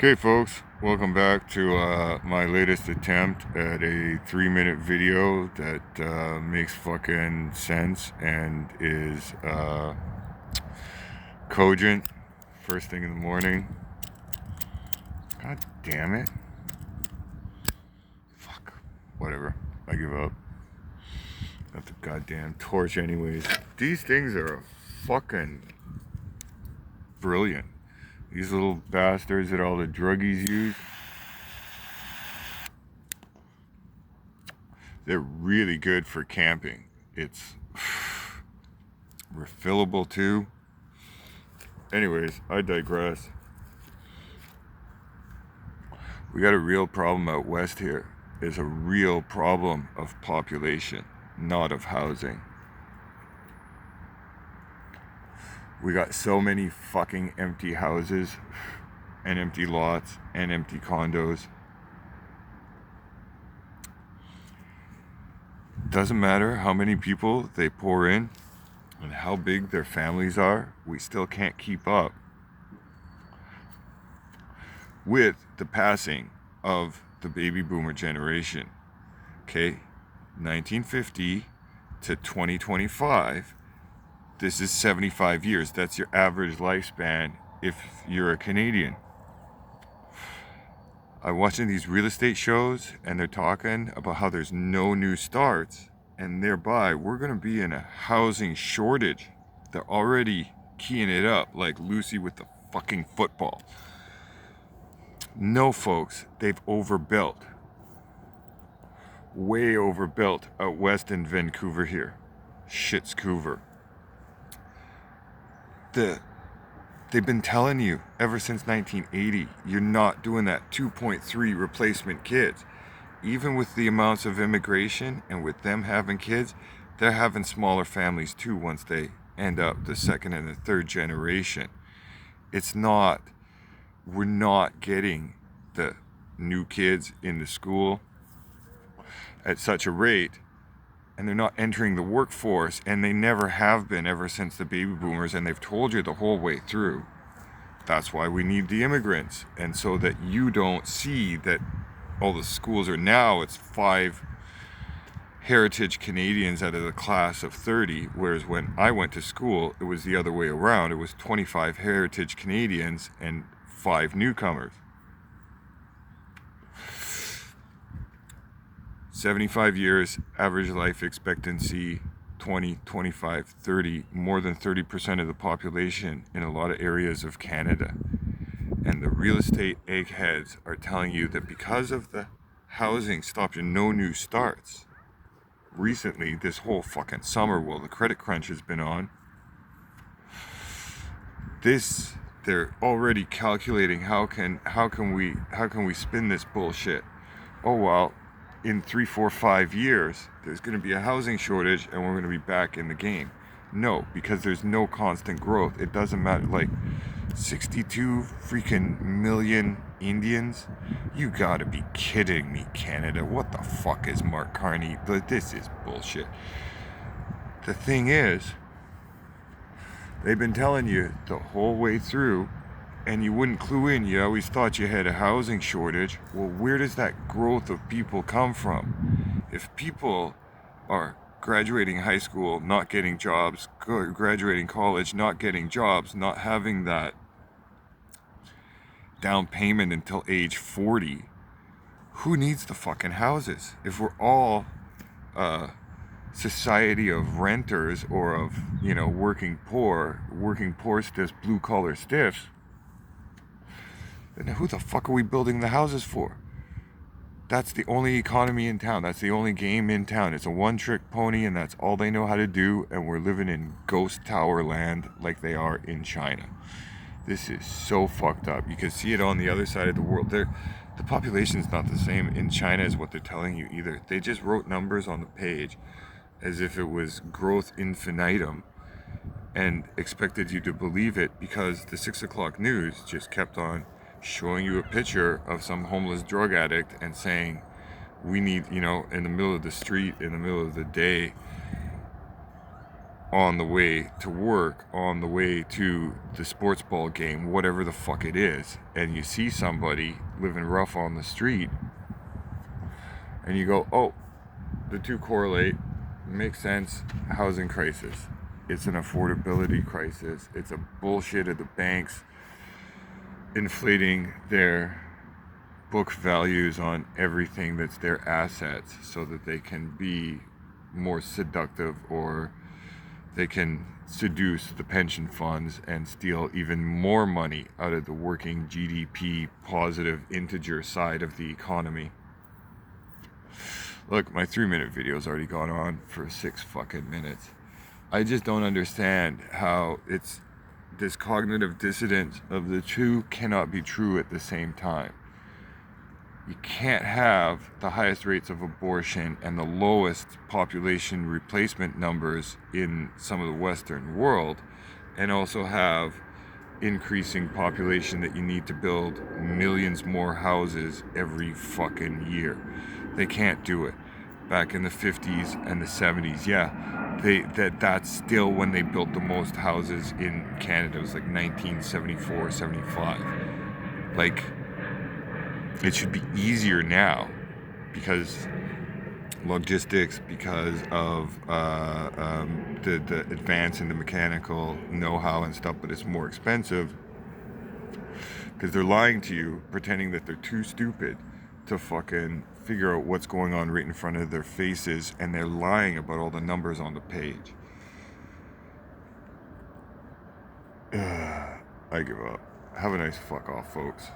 Okay, folks, welcome back to my latest attempt at a 3-minute video that makes fucking sense and is cogent first thing in the morning. God damn it. Fuck. Whatever. I give up. Got the goddamn torch anyways. These things are fucking brilliant. These little bastards that all the druggies use. They're really good for camping. It's refillable too. Anyways, I digress. We got a real problem out west here. It's a real problem of population, not of housing. We got so many fucking empty houses and empty lots and empty condos. Doesn't matter how many people they pour in and how big their families are, we still can't keep up with the passing of the baby boomer generation. Okay, 1950 to 2025, this is 75 years. That's your average lifespan if you're a Canadian. I'm watching these real estate shows and they're talking about how there's no new starts, and thereby we're going to be in a housing shortage. They're already keying it up like Lucy with the fucking football. No, folks, they've overbuilt. Way overbuilt out west in Vancouver here. Shitscouver. They've been telling you ever since 1980, you're not doing that 2.3 replacement kids. Even with the amounts of immigration and with them having kids, they're having smaller families too once they end up the second and the third generation. We're not getting the new kids into school at such a rate, and they're not entering the workforce, and they never have been ever since the baby boomers, and they've told you the whole way through. That's why we need the immigrants, and so that you don't see that all the schools are now, it's 5 heritage Canadians out of the class of 30, whereas when I went to school, it was the other way around. It was 25 heritage Canadians and 5 newcomers. 75 years, average life expectancy, 20, 25, 30, more than 30% of the population in a lot of areas of Canada. And the real estate eggheads are telling you that because of the housing stopped and no new starts, recently, this whole fucking summer, while the credit crunch has been on, they're already calculating how can we spin this bullshit. Oh well, in 3, 4, 5 years, there's going to be a housing shortage and we're going to be back in the game. No, because there's no constant growth. It doesn't matter. Like 62 freaking million Indians? You gotta be kidding me, Canada. What the fuck is Mark Carney? This is bullshit. The thing is, they've been telling you the whole way through, and you wouldn't clue in. You always thought you had a housing shortage. Well, where does that growth of people come from? If people are graduating high school, not getting jobs, graduating college, not getting jobs, not having that down payment until age 40, who needs the fucking houses? If we're all a society of renters or of, working poor stiffs, blue collar stiffs, then who the fuck are we building the houses for? That's the only economy in town. That's the only game in town. It's a one-trick pony, and that's all they know how to do, and we're living in ghost tower land like they are in China. This is so fucked up. You can see it on the other side of the world. The population's not the same in China as what they're telling you either. They just wrote numbers on the page as if it was growth infinitum and expected you to believe it, because the 6 o'clock news just kept on showing you a picture of some homeless drug addict and saying, we need, in the middle of the street, in the middle of the day, on the way to work, on the way to the sports ball game, whatever the fuck it is, and you see somebody living rough on the street, and you go, oh, the two correlate, makes sense, housing crisis. It's an affordability crisis. It's a bullshit of the banks inflating their book values on everything that's their assets so that they can be more seductive, or they can seduce the pension funds and steal even more money out of the working GDP positive integer side of the economy. Look, my 3-minute video's already gone on for 6 fucking minutes. I just don't understand how it's this cognitive dissonance of the two cannot be true at the same time. You can't have the highest rates of abortion and the lowest population replacement numbers in some of the Western world and also have increasing population that you need to build millions more houses every fucking year. They can't do it. Back in the 50s and the 70s, that's still when they built the most houses in Canada. It was like 1974, 75. Like, it should be easier now because logistics, because of the advance in the mechanical know-how and stuff, but it's more expensive because they're lying to you, pretending that they're too stupid to fucking figure out what's going on right in front of their faces, and they're lying about all the numbers on the page. I give up. Have a nice fuck off, folks.